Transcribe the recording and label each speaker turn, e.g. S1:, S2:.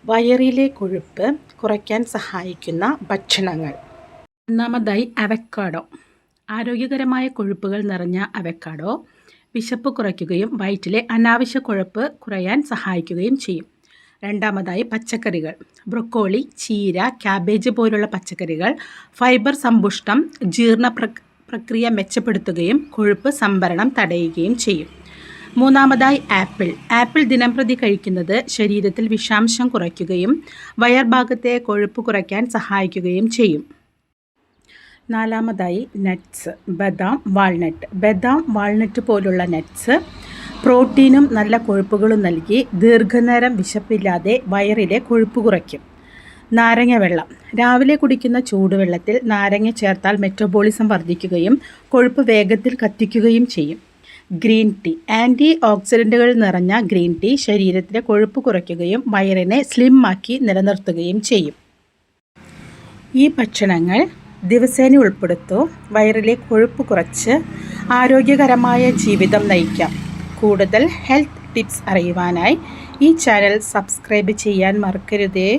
S1: വയറിലെ കൊഴുപ്പ് കുറയ്ക്കാൻ സഹായിക്കുന്ന ഭക്ഷണങ്ങൾ. ഒന്നാമതായി അവക്കാഡോ. ആരോഗ്യകരമായ കൊഴുപ്പുകൾ നിറഞ്ഞ അവക്കാഡോ വിശപ്പ് കുറയ്ക്കുകയും വയറ്റിലെ അനാവശ്യ കൊഴുപ്പ് കുറയാൻ സഹായിക്കുകയും ചെയ്യും. രണ്ടാമതായി പച്ചക്കറികൾ. ബ്രൊക്കോളി, ചീര, ക്യാബേജ് പോലുള്ള പച്ചക്കറികൾ ഫൈബർ സമ്പുഷ്ടം ജീർണ പ്രക്രിയ മെച്ചപ്പെടുത്തുകയും കൊഴുപ്പ് സംഭരണം തടയുകയും ചെയ്യും. മൂന്നാമതായി ആപ്പിൾ. ആപ്പിൾ ദിനംപ്രതി കഴിക്കുന്നത് ശരീരത്തിൽ വിഷാംശം കുറയ്ക്കുകയും വയർഭാഗത്തെ കൊഴുപ്പ് കുറയ്ക്കാൻ സഹായിക്കുകയും ചെയ്യും. നാലാമതായി നട്ട്സ്. ബദാം, വാൾനട്ട്. ബദാം, വാൾനട്ട് പോലുള്ള നട്ട്സ് പ്രോട്ടീനും നല്ല കൊഴുപ്പുകളും നൽകി ദീർഘനേരം വിശപ്പില്ലാതെ വയറിലെ കൊഴുപ്പ് കുറയ്ക്കും. നാരങ്ങ വെള്ളം. രാവിലെ കുടിക്കുന്ന ചൂടുവെള്ളത്തിൽ നാരങ്ങ ചേർത്താൽ മെറ്റബോളിസം വർദ്ധിക്കുകയും കൊഴുപ്പ് വേഗത്തിൽ കത്തിക്കുകയും ചെയ്യും. Green tea. ആൻറ്റി ഓക്സിഡൻറ്റുകൾ നിറഞ്ഞ ഗ്രീൻ ടീ ശരീരത്തിലെ കൊഴുപ്പ് കുറയ്ക്കുകയും വയറിനെ സ്ലിം ആക്കി നിലനിർത്തുകയും ചെയ്യും. ഈ ഭക്ഷണങ്ങൾ ദിവസേന ഉൾപ്പെടുത്തൂ. വയറിലെ കൊഴുപ്പ് കുറച്ച് ആരോഗ്യകരമായ ജീവിതം നയിക്കാം. കൂടുതൽ ഹെൽത്ത് ടിപ്സ് അറിയുവാനായി ഈ ചാനൽ സബ്സ്ക്രൈബ് ചെയ്യാൻ മറക്കരുതേ.